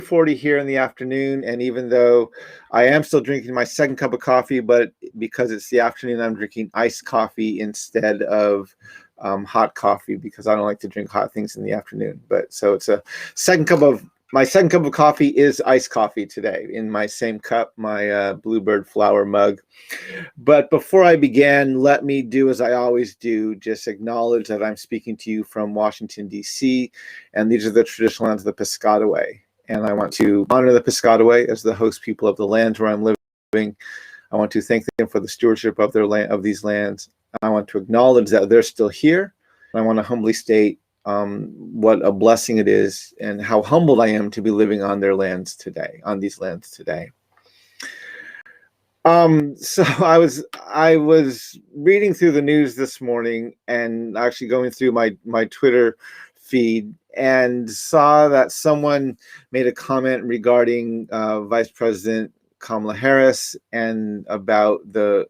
2:40 here in the afternoon, and even though I am still drinking my second cup of coffee, but because it's the afternoon, I'm drinking iced coffee instead of hot coffee because I don't like to drink hot things in the afternoon. But so it's a second cup of my second cup of coffee is iced coffee today in my same cup, my Bluebird flower mug. But before I begin, let me do as I always do, just acknowledge that I'm speaking to you from Washington, D.C., and these are the traditional lands of the Piscataway. And I want to honor the Piscataway as the host people of the lands where I'm living. I want to thank them for the stewardship of their land, of these lands. I want to acknowledge that they're still here. And I want to humbly state what a blessing it is and how humbled I am to be living on their lands today, on these lands today. So I was reading through the news this morning and actually going through my Twitter feed and saw that someone made a comment regarding Vice President Kamala Harris and about that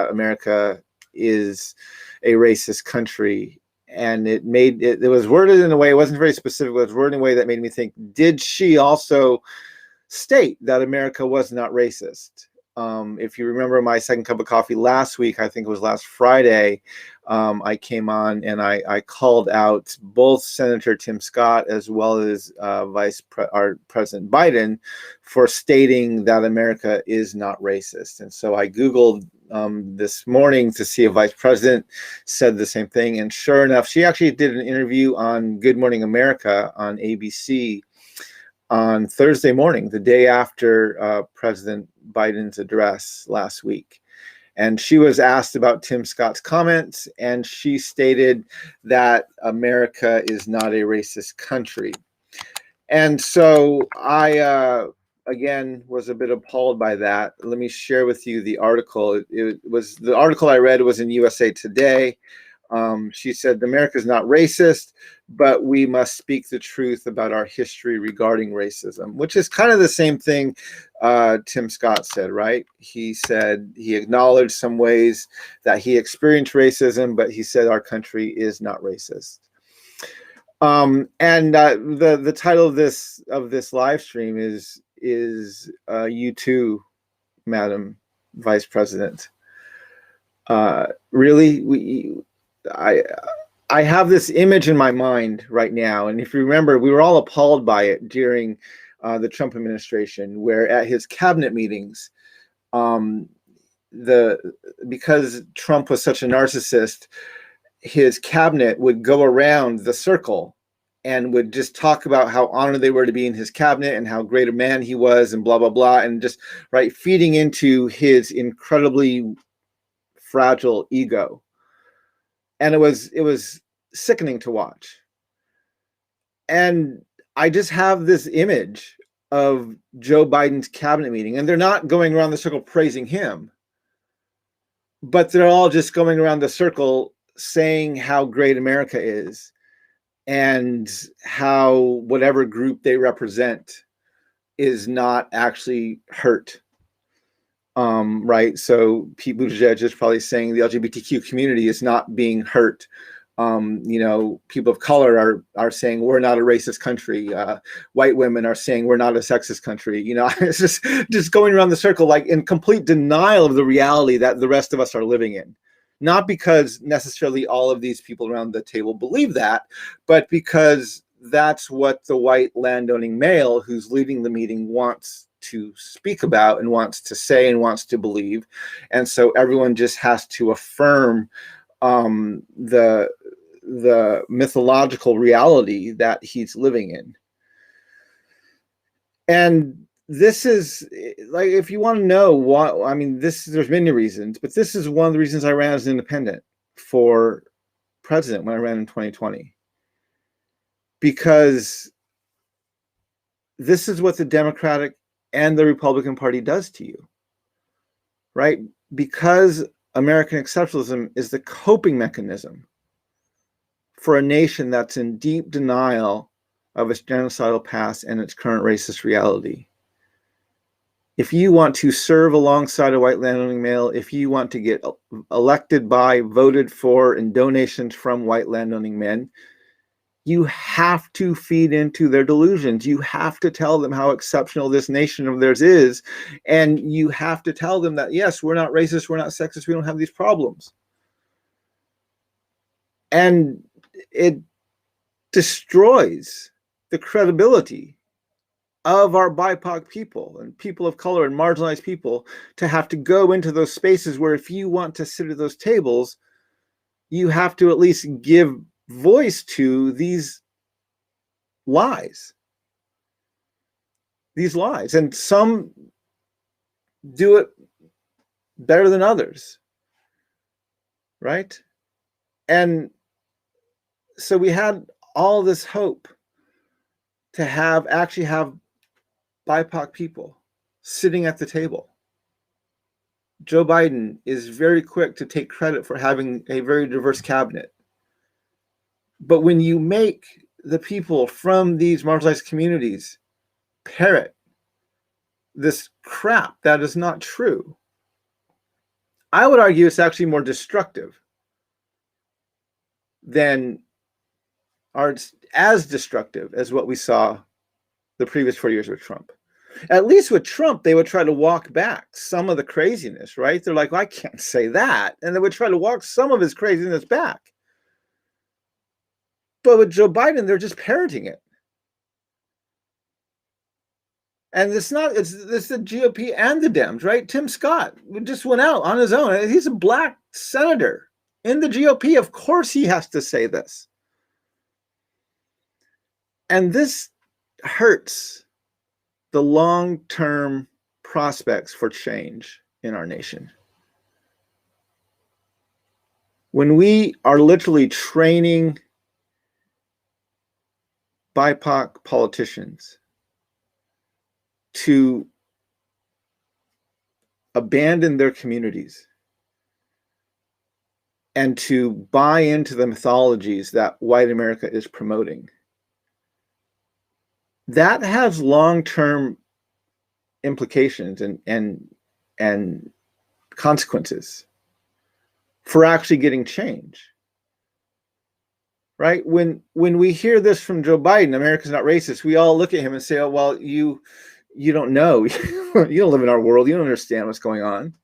America is a racist country. And it was worded in a way, it wasn't very specific, but it was worded in a way that made me think, did she also state that America was not racist? If you remember my second cup of coffee last week, I think it was last Friday, I came on and I called out both Senator Tim Scott as well as President Biden for stating that America is not racist. And so I Googled this morning to see if Vice President said the same thing. And sure enough, she actually did an interview on Good Morning America on ABC on Thursday morning, the day after President Biden's address last week. And she was asked about Tim Scott's comments, and she stated that America is not a racist country. And so I, again, was a bit appalled by that. Let me share with you the article. The article I read was in USA Today. She said, America is not racist, but we must speak the truth about our history regarding racism, which is kind of the same thing Tim Scott said, right? He said he acknowledged some ways that he experienced racism, but he said our country is not racist. The title of this live stream is You Too, Madam Vice President. Really, I have this image in my mind right now, and if you remember, we were all appalled by it during the Trump administration, where at his cabinet meetings, because Trump was such a narcissist, his cabinet would go around the circle and would just talk about how honored they were to be in his cabinet and how great a man he was and blah, blah, blah, and just feeding into his incredibly fragile ego. And it was sickening to watch. And I just have this image of Joe Biden's cabinet meeting, and they're not going around the circle praising him, but they're all just going around the circle saying how great America is and how whatever group they represent is not actually hurt. Right. So Pete Buttigieg is probably saying the LGBTQ community is not being hurt. People of color are saying we're not a racist country. White women are saying we're not a sexist country. It's just going around the circle, like in complete denial of the reality that the rest of us are living in. Not because necessarily all of these people around the table believe that, but because that's what the white landowning male who's leading the meeting wants to speak about and wants to say and wants to believe. And so everyone just has to affirm the mythological reality that he's living in. And this is, like, if you want to know what, there's many reasons, but this is one of the reasons I ran as an independent for president when I ran in 2020. Because this is what the Democratic and the Republican Party does to you, right? Because American exceptionalism is the coping mechanism for a nation that's in deep denial of its genocidal past and its current racist reality. If you want to serve alongside a white landowning male, if you want to get elected by, voted for, and donations from white landowning men, You have to feed into their delusions. You have to tell them how exceptional this nation of theirs is. And you have to tell them that, yes, we're not racist, we're not sexist, we don't have these problems. And it destroys the credibility of our BIPOC people and people of color and marginalized people to have to go into those spaces where if you want to sit at those tables, you have to at least give voice to these lies. These lies. And some do it better than others. Right? And so we had all this hope to actually have BIPOC people sitting at the table. Joe Biden is very quick to take credit for having a very diverse cabinet. But when you make the people from these marginalized communities parrot this crap that is not true, I would argue it's actually more destructive than, or it's as destructive as what we saw the previous 4 years with Trump. At least with Trump, they would try to walk back some of the craziness, right? They're like, well, I can't say that. And they would try to walk some of his craziness back. But with Joe Biden, they're just parroting it. And it's the GOP and the Dems, right? Tim Scott just went out on his own. He's a black senator in the GOP. Of course he has to say this. And this hurts the long-term prospects for change in our nation. When we are literally training BIPOC politicians to abandon their communities and to buy into the mythologies that white America is promoting, that has long-term implications and consequences for actually getting change. Right? When we hear this from Joe Biden, America's not racist, we all look at him and say, oh, well, you don't know. You don't live in our world. You don't understand what's going on.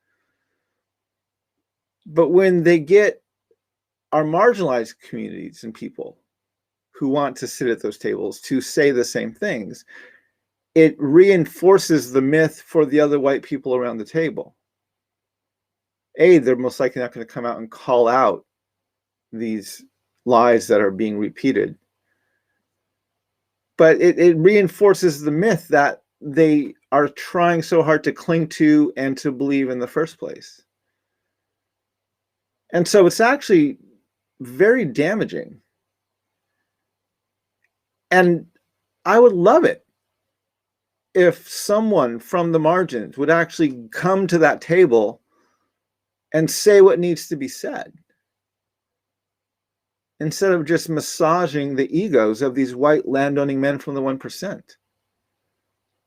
But when they get our marginalized communities and people who want to sit at those tables to say the same things, it reinforces the myth for the other white people around the table. They're most likely not going to come out and call out these lies that are being repeated. But it reinforces the myth that they are trying so hard to cling to and to believe in the first place. And so it's actually very damaging. And I would love it if someone from the margins would actually come to that table and say what needs to be said, instead of just massaging the egos of these white landowning men from the 1%.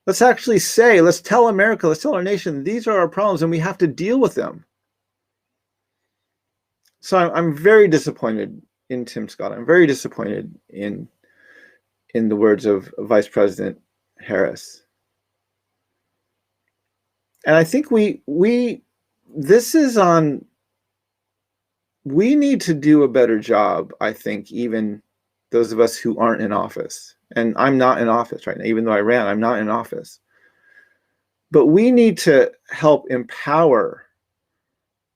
Let's actually say, let's tell America, let's tell our nation, these are our problems and we have to deal with them. So I'm very disappointed in Tim Scott. I'm very disappointed in the words of Vice President Harris. And I think we need to do a better job, I think, even those of us who aren't in office. And I'm not in office right now, even though I ran, I'm not in office. But we need to help empower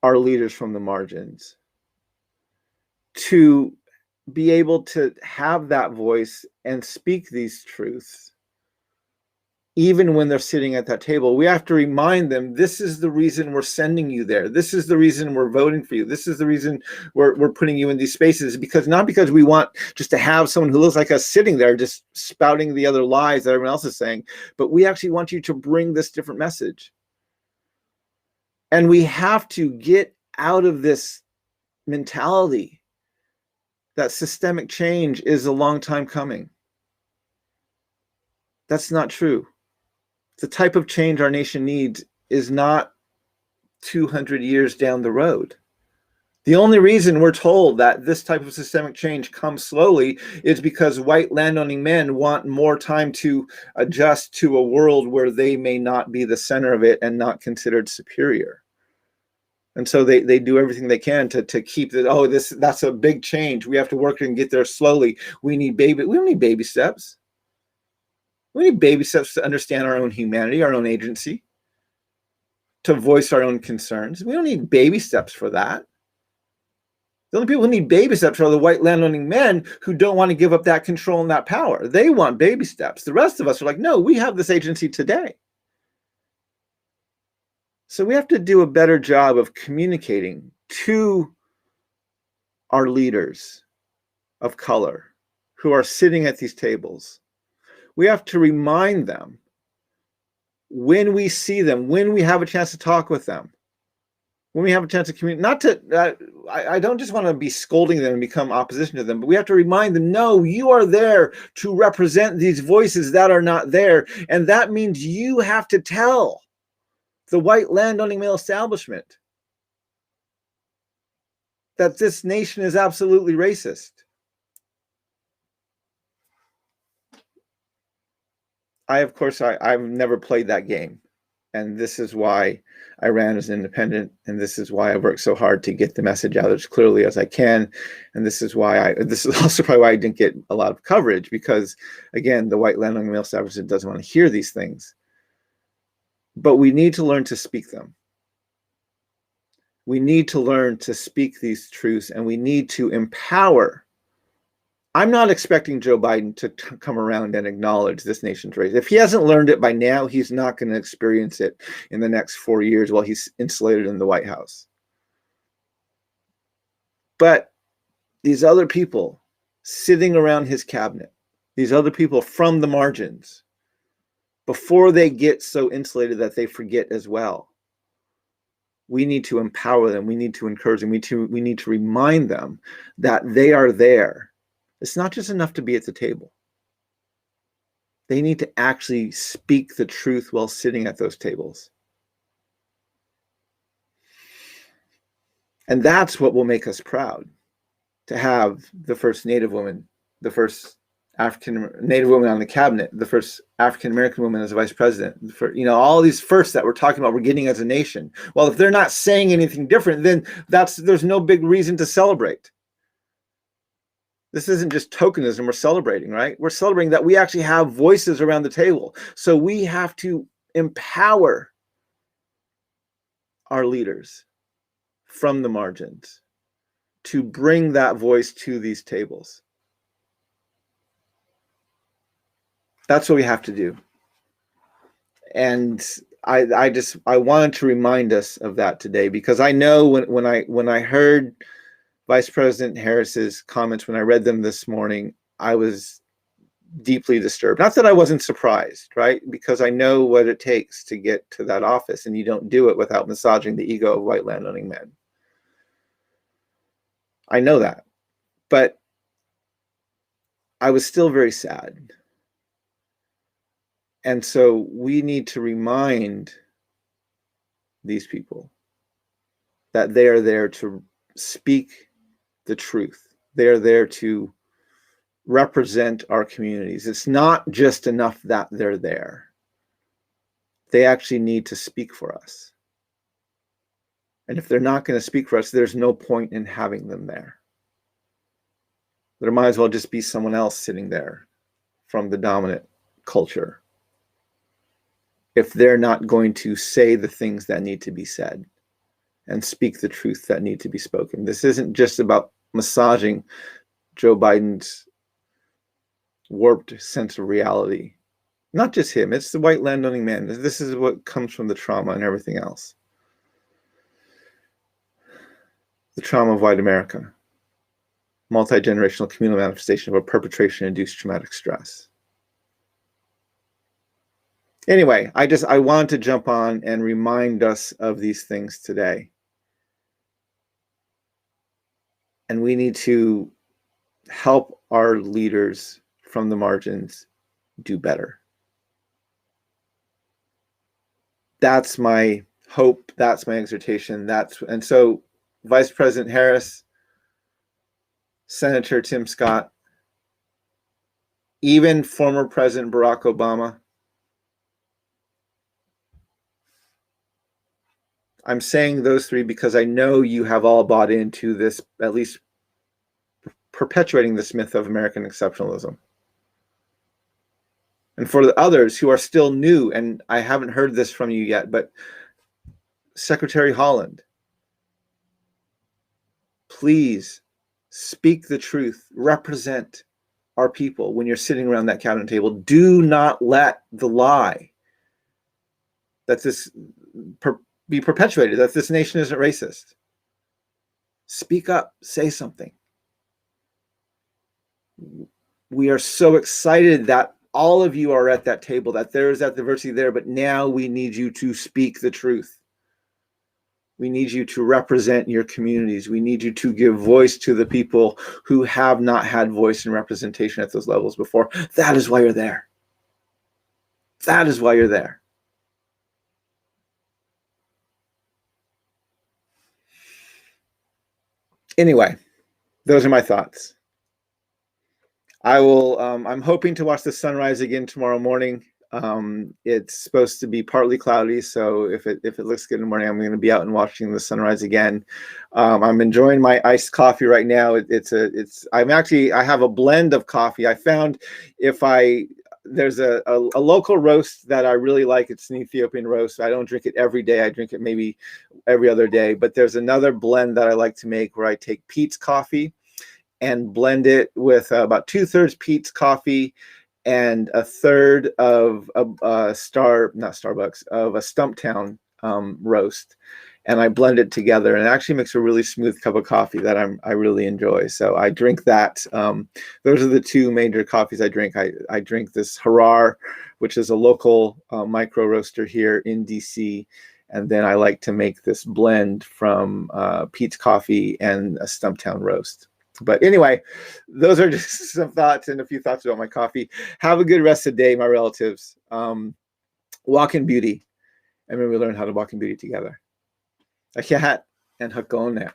our leaders from the margins to be able to have that voice and speak these truths. Even when they're sitting at that table, we have to remind them, this is the reason we're sending you there. This is the reason we're voting for you. This is the reason we're putting you in these spaces, because not because we want just to have someone who looks like us sitting there just spouting the other lies that everyone else is saying, but we actually want you to bring this different message. And we have to get out of this mentality that systemic change is a long time coming. That's not true. The type of change our nation needs is not 200 years down the road. The only reason we're told that this type of systemic change comes slowly is because white landowning men want more time to adjust to a world where they may not be the center of it and not considered superior. And so they do everything they can to keep that. That's a big change. We have to work and get there slowly. We don't need baby steps. We need baby steps to understand our own humanity, our own agency, to voice our own concerns. We don't need baby steps for that. The only people who need baby steps are the white landowning men who don't want to give up that control and that power. They want baby steps. The rest of us are like, no, we have this agency today. So we have to do a better job of communicating to our leaders of color who are sitting at these tables. We have to remind them when we see them, when we have a chance to talk with them, when we have a chance to communicate, not to, I don't just want to be scolding them and become opposition to them, but we have to remind them, no, you are there to represent these voices that are not there. And that means you have to tell the white landowning male establishment that this nation is absolutely racist. Of course, I've never played that game. And this is why I ran as an independent. And this is why I worked so hard to get the message out as clearly as I can. And this is also probably why I didn't get a lot of coverage, because again, the white landowning male establishment doesn't want to hear these things. But we need to learn to speak them. We need to learn to speak these truths, and we need to empower. I'm not expecting Joe Biden to come around and acknowledge this nation's race. If he hasn't learned it by now, he's not going to experience it in the next 4 years while he's insulated in the White House. But these other people sitting around his cabinet, these other people from the margins, before they get so insulated that they forget as well, we need to empower them. We need to encourage them. We need to remind them that they are there. It's not just enough to be at the table. They need to actually speak the truth while sitting at those tables. And that's what will make us proud, to have the first Native woman, the first Native woman on the cabinet, the first African-American woman as a vice president, all these firsts that we're talking about we're getting as a nation. Well, if they're not saying anything different, then there's no big reason to celebrate. This isn't just tokenism we're celebrating, right? We're celebrating that we actually have voices around the table. So we have to empower our leaders from the margins to bring that voice to these tables. That's what we have to do. And I wanted to remind us of that today, because I know when I heard Vice President Harris's comments, when I read them this morning, I was deeply disturbed. Not that I wasn't surprised, right? Because I know what it takes to get to that office, and you don't do it without massaging the ego of white landowning men. I know that. But I was still very sad. And so we need to remind these people that they are there to speak the truth. They are there to represent our communities. It's not just enough that they're there. They actually need to speak for us. And if they're not going to speak for us, there's no point in having them there. There might as well just be someone else sitting there from the dominant culture, if they're not going to say the things that need to be said and speak the truth that need to be spoken. This isn't just about massaging Joe Biden's warped sense of reality. Not just him, it's the white landowning man. This is what comes from the trauma and everything else. The trauma of white America. Multi-generational communal manifestation of a perpetration-induced traumatic stress. Anyway, I wanted to jump on and remind us of these things today. And we need to help our leaders from the margins do better. That's my hope. That's my exhortation. And so Vice President Harris, Senator Tim Scott, even former President Barack Obama. I'm saying those three because I know you have all bought into this, at least perpetuating this myth of American exceptionalism. And for the others who are still new, and I haven't heard this from you yet, but Secretary Holland, please speak the truth, represent our people when you're sitting around that cabinet table. Do not let the lie that this be perpetuated, that this nation isn't racist. Speak up, say something. We are so excited that all of you are at that table, that there is that diversity there, but now we need you to speak the truth. We need you to represent your communities. We need you to give voice to the people who have not had voice and representation at those levels before. That is why you're there. That is why you're there. Anyway, those are my thoughts. I will, I'm hoping to watch the sunrise again tomorrow morning. It's supposed to be partly cloudy, so if it looks good in the morning, I'm going to be out and watching the sunrise again. I'm enjoying my iced coffee right now. I have a blend of coffee. I found there's a local roast that I really like. It's an Ethiopian roast. I don't drink it every day. I drink it maybe every other day. But there's another blend that I like to make where I take Peet's coffee and blend it with about 2/3 Peet's coffee and 1/3 of a Stumptown roast, and I blend it together, and it actually makes a really smooth cup of coffee that I really enjoy. So I drink that. Those are the two major coffees I drink. I drink this Harar, which is a local micro roaster here in DC, and then I like to make this blend from Peet's coffee and a Stumptown roast. But anyway, those are just some thoughts and a few thoughts about my coffee. Have a good rest of the day, my relatives. Walk in beauty. And maybe we learn how to walk in beauty together. A cat and hakone.